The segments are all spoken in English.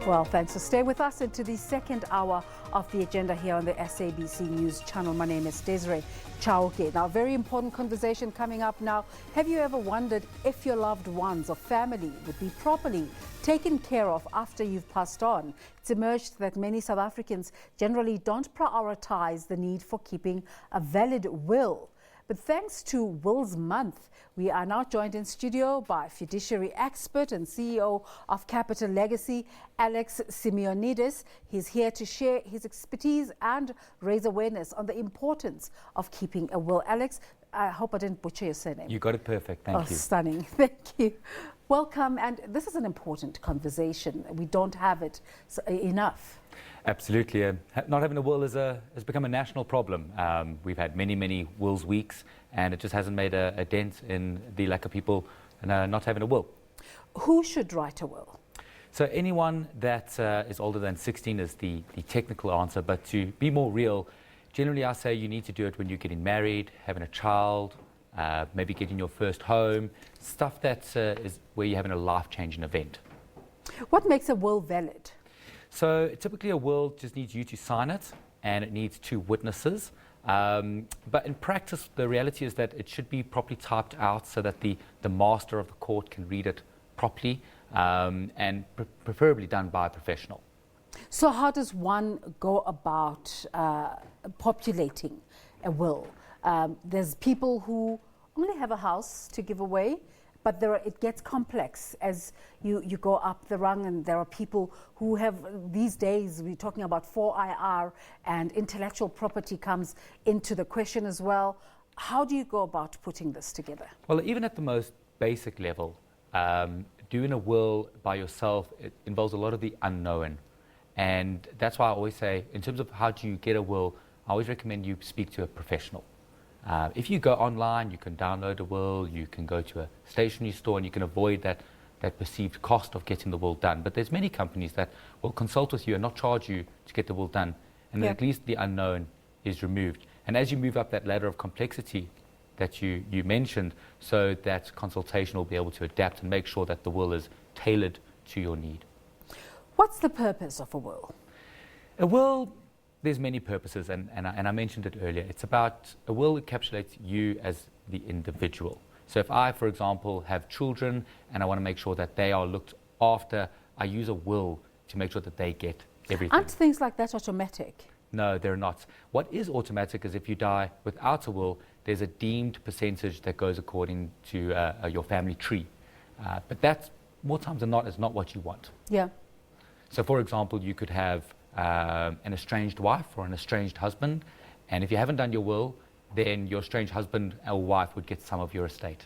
Well, thanks. So stay with us into the second hour of the agenda here on the SABC News channel. My name is Desiree Chauke. Now, very important conversation coming up now. Have you ever wondered if your loved ones or family would be properly taken care of after you've passed on? It's emerged that many South Africans generally don't prioritize the need for keeping a valid will. But thanks to Wills Month, we are now joined in studio by fiduciary expert and CEO of Capital Legacy, Alex Simeonides. He's here to share his expertise and raise awareness on the importance of keeping a will. Alex, I hope I didn't butcher your surname. You got it perfect. Thank you. Stunning. Thank you. Welcome. And this is an important conversation. We don't have it enough. Absolutely. Not having a will has become a national problem. We've had many wills weeks, and it just hasn't made a dent in the lack of people not having a will. Who should write a will? So anyone that is older than 16 is the technical answer, but to be more real, generally I say you need to do it when you're getting married, having a child, maybe getting your first home, stuff that is where you're having a life-changing event. What makes a will valid? So typically a will just needs you to sign it, and it needs 2 witnesses. But in practice, the reality is that it should be properly typed out so that the master of the court can read it properly, and preferably done by a professional. So how does one go about populating a will? There's people who only have a house to give away, but it gets complex as you go up the rung, and there are people who have, these days, we're talking about 4IR, and intellectual property comes into the question as well. How do you go about putting this together? Well, even at the most basic level, doing a will by yourself, it involves a lot of the unknown. And that's why I always say, in terms of how do you get a will, I always recommend you speak to a professional. If you go online, you can download a will, you can go to a stationery store, and you can avoid that perceived cost of getting the will done. But there's many companies that will consult with you and not charge you to get the will done. And then at least the unknown is removed. And as you move up that ladder of complexity that you mentioned, so that consultation will be able to adapt and make sure that the will is tailored to your need. What's the purpose of a will? A will, there's many purposes, and I mentioned it earlier. It's about, a will encapsulates you as the individual. So if I, for example, have children and I want to make sure that they are looked after, I use a will to make sure that they get everything. Aren't things like that automatic? No, they're not. What is automatic is if you die without a will, there's a deemed percentage that goes according to your family tree. But that, more times than not, is not what you want. Yeah. So for example, you could have an estranged wife or an estranged husband, and if you haven't done your will, then your estranged husband or wife would get some of your estate.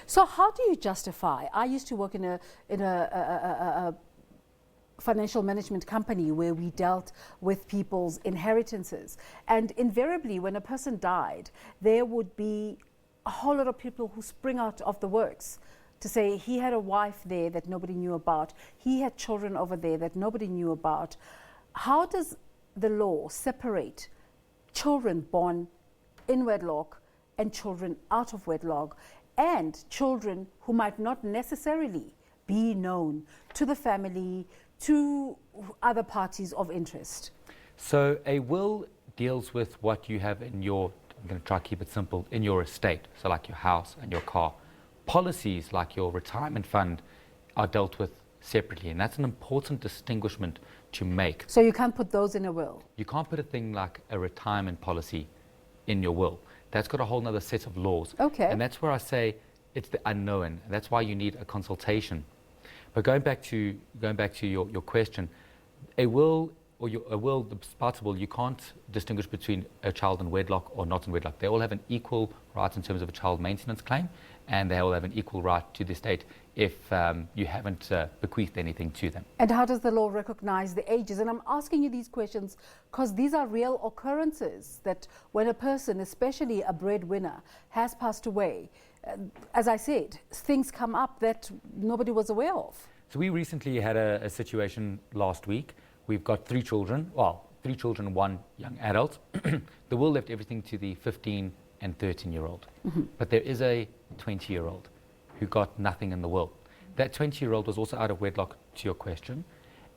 So how do you justify? I used to work in a financial management company where we dealt with people's inheritances, and invariably when a person died, there would be a whole lot of people who spring out of the works to say he had a wife there that nobody knew about, he had children over there that nobody knew about. How does the law separate children born in wedlock and children out of wedlock, and children who might not necessarily be known to the family, to other parties of interest? So a will deals with what you have in your, I'm going to try to keep it simple, in your estate, so like your house and your car. Policies like your retirement fund are dealt with separately, and that's an important distinguishment to make. So you can't put those in a will? You can't put a thing like a retirement policy in your will. That's got a whole other set of laws. Okay. And that's where I say it's the unknown. That's why you need a consultation. But going back to your question, a will, the spouse will, you can't distinguish between a child in wedlock or not in wedlock. They all have an equal right in terms of a child maintenance claim, and they all have an equal right to the estate if you haven't bequeathed anything to them. And how does the law recognize the ages? And I'm asking you these questions because these are real occurrences, that when a person, especially a breadwinner, has passed away, as I said, things come up that nobody was aware of. So we recently had a situation last week. We've got 3 children, well, 3 children and 1 young adult. The will left everything to the 15 and 13-year-old. Mm-hmm. But there is a 20-year-old who got nothing in the will. That 20-year-old was also out of wedlock, to your question,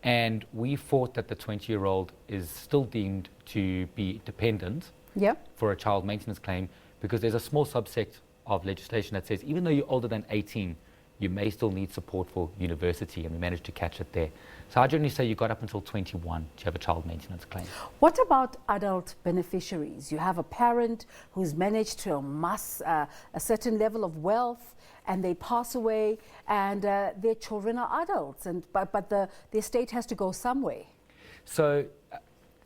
And we thought that the 20-year-old is still deemed to be dependent Yeah. for a child maintenance claim, because there's a small subset of legislation that says even though you're older than 18, you may still need support for university, and we managed to catch it there. So I generally say you got up until 21 to have a child maintenance claim. What about adult beneficiaries? You have a parent who's managed to amass a certain level of wealth, and they pass away, and their children are adults, but the estate has to go somewhere. So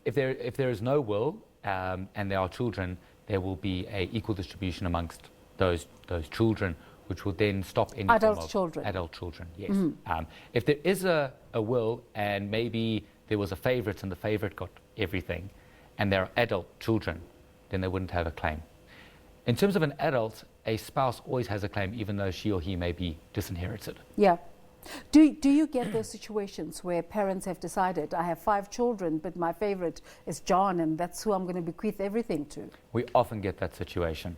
if there is no will and there are children, there will be a equal distribution amongst those children, which will then stop any Adult form of children. Adult children, yes. If there is a will and maybe there was a favourite and the favourite got everything, and there are adult children, then they wouldn't have a claim. In terms of an adult, a spouse always has a claim, even though she or he may be disinherited. Yeah. Do you get those situations where parents have decided, I have 5 children, but my favorite is John, and that's who I'm going to bequeath everything to? We often get that situation.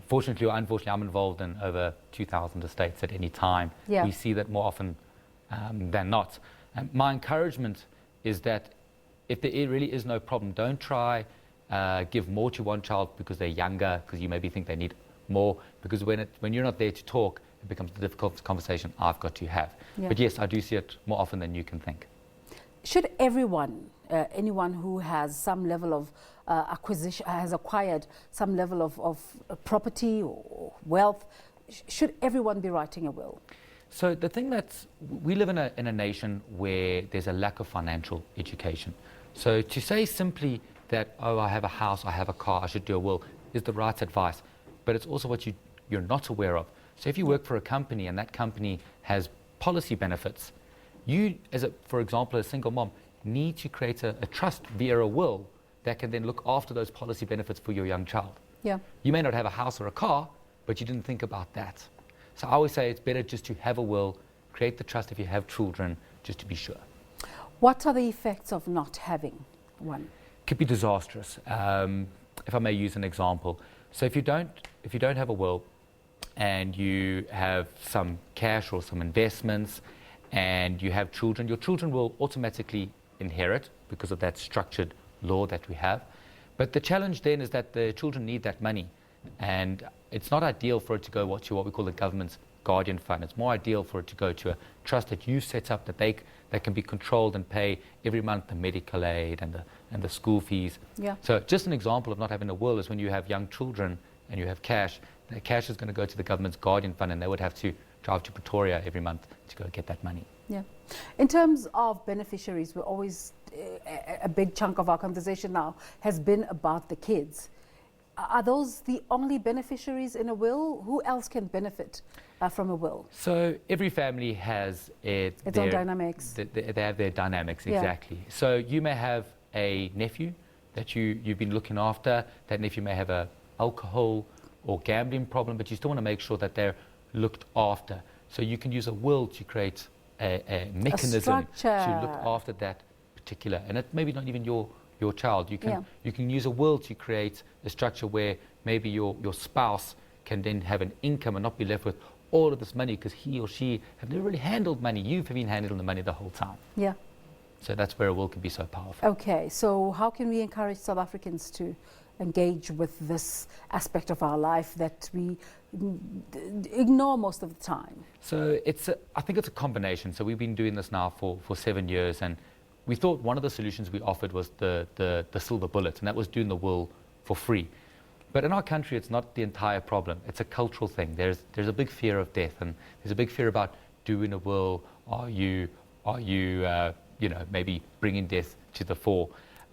Fortunately or unfortunately, I'm involved in over 2,000 estates at any time. Yeah. We see that more often than not. And my encouragement is that if there really is no problem, don't try give more to one child because they're younger, because you maybe think they need more, because when you're not there to talk, it becomes a difficult conversation I've got to have. Yeah. But yes, I do see it more often than you can think. Should everyone, anyone who has some level of acquisition, has acquired some level of property or wealth, should everyone be writing a will? So the thing we live in a nation where there's a lack of financial education. So to say simply that, oh, I have a house, I have a car, I should do a will, is the right advice. But it's also what you're not aware of. So if you work for a company and that company has policy benefits, you, for example, a single mom, need to create a trust via a will that can then look after those policy benefits for your young child. Yeah. You may not have a house or a car, but you didn't think about that. So I always say it's better just to have a will, create the trust if you have children, just to be sure. What are the effects of not having one? Could be disastrous. If I may use an example. So if you don't have a will and you have some cash or some investments and you have children, your children will automatically inherit because of that structured law that we have. But the challenge then is that the children need that money, and it's not ideal for it to go to what we call the government's guardian fund. It's more ideal for it to go to a trust that you set up that can be controlled and pay every month the medical aid and the school fees. Yeah. So just an example of not having a will is when you have young children and you have cash, the cash is going to go to the government's guardian fund, and they would have to drive to Pretoria every month to go get that money. Yeah. In terms of beneficiaries, we're always, a big chunk of our conversation now has been about the kids. Are those the only beneficiaries in a will? Who else can benefit from a will? So every family has its own dynamics. They have their dynamics, Yeah. exactly. So you may have a nephew that you've been looking after. That nephew may have a alcohol or gambling problem, but you still want to make sure that they're looked after. So you can use a will to create a mechanism to look after that particular, and it maybe not even your child. You can use a will to create a structure where maybe your spouse can then have an income and not be left with all of this money because he or she have never really handled money. You've been handling the money the whole time. Yeah. So that's where a will can be so powerful. Okay, so how can we encourage South Africans to engage with this aspect of our life that we ignore most of the time? So I think it's a combination. So we've been doing this now for 7 years, and we thought one of the solutions we offered was the silver bullet, and that was doing the will for free. But in our country, it's not the entire problem. It's a cultural thing. There's a big fear of death, and there's a big fear about doing a will. Are you maybe bringing death to the fore?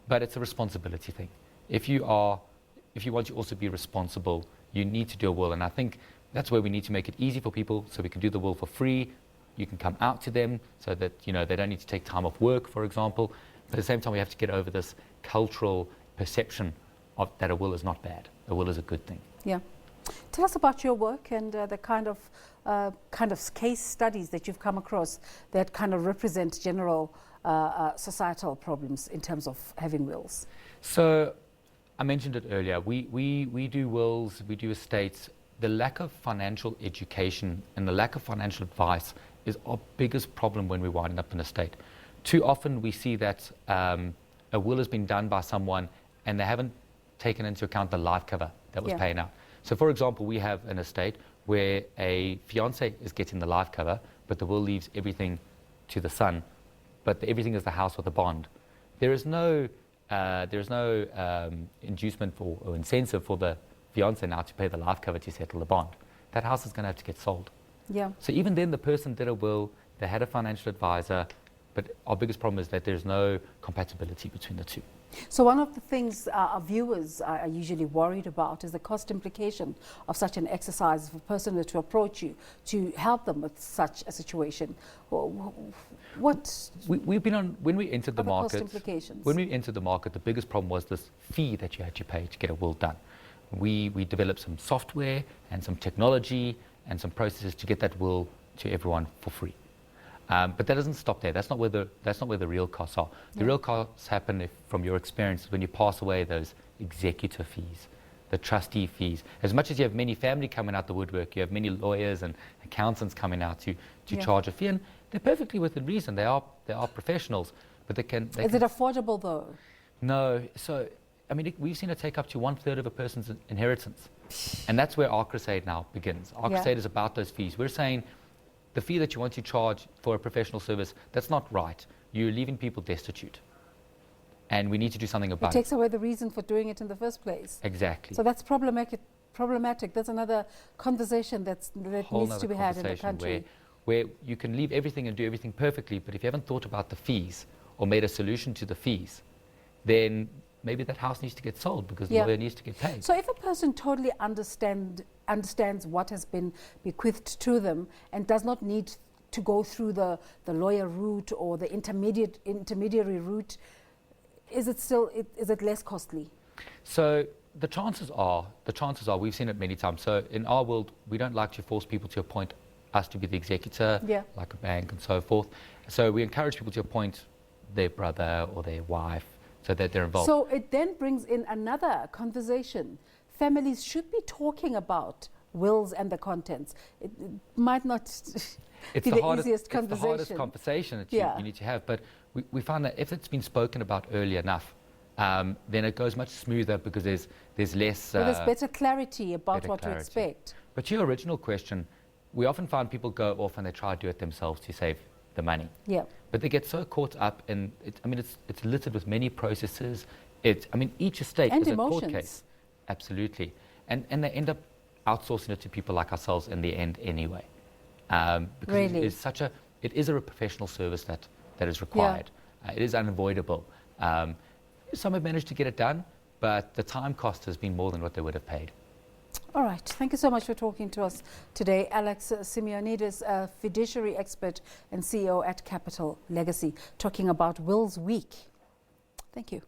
But it's a responsibility thing. If you want to also be responsible, you need to do a will, and I think that's where we need to make it easy for people, so we can do the will for free. You can come out to them so that they don't need to take time off work, for example. But at the same time, we have to get over this cultural perception of that a will is not bad. A will is a good thing. Yeah. Tell us about your work and the kind of case studies that you've come across that kind of represent general societal problems in terms of having wills. So I mentioned it earlier. We do wills, we do estates. The lack of financial education and the lack of financial advice is our biggest problem when we're winding up an estate. Too often we see that a will has been done by someone and they haven't taken into account the life cover that was paying out. So for example, we have an estate where a fiance is getting the life cover, but the will leaves everything to the son, but everything is the house or the bond. There is no inducement or incentive for the fiance now to pay the life cover to settle the bond. That house is going to have to get sold. Yeah. So even then, the person did a will, they had a financial advisor, but our biggest problem is that there's no compatibility between the two. So one of the things our viewers are usually worried about is the cost implication of such an exercise. If a person were to approach you to help them with such a situation, we've been on, when we entered the market, cost implications? When we entered the market, the biggest problem was this fee that you had to pay to get a will done. We developed some software and some technology and some processes to get that will to everyone for free. But that doesn't stop there. That's not where the real costs are. The real costs happen, from your experience, when you pass away, those executor fees, the trustee fees. As much as you have many family coming out the woodwork, you have many lawyers and accountants coming out to charge a fee, and they're perfectly within reason. They are professionals, but they Is it affordable though? No. So, I mean, we've seen it take up to 1/3 of a person's inheritance, and that's where our crusade now begins. Our crusade is about those fees. We're saying, the fee that you want to charge for a professional service, that's not right. You're leaving people destitute. And we need to do something about it. It takes away the reason for doing it in the first place. Exactly. So that's problematic. That's another conversation that needs to be had in the country. Where you can leave everything and do everything perfectly, but if you haven't thought about the fees or made a solution to the fees, then maybe that house needs to get sold because the lawyer needs to get paid. So if a person totally understands what has been bequeathed to them and does not need to go through the lawyer route or the intermediary route, is it less costly? So the chances are, we've seen it many times. So in our world, we don't like to force people to appoint us to be the executor, like a bank and so forth. So we encourage people to appoint their brother or their wife so that they're involved. So it then brings in another conversation. Families should be talking about wills and the contents. It might not be the easiest conversation. It's the hardest conversation that you need to have. But we find that if it's been spoken about early enough, then it goes much smoother because there's less... there's better clarity about what to expect. But to your original question, we often find people go off and they try to do it themselves to save the money. Yeah. But they get so caught up in it's littered with many processes. Each estate is a court case. Absolutely. And they end up outsourcing it to people like ourselves in the end anyway. Because really? It is a professional service that is required. It is unavoidable. Some have managed to get it done, but the time cost has been more than what they would have paid. All right. Thank you so much for talking to us today. Alex Simeonides, a fiduciary expert and CEO at Capital Legacy, talking about Wills Week. Thank you.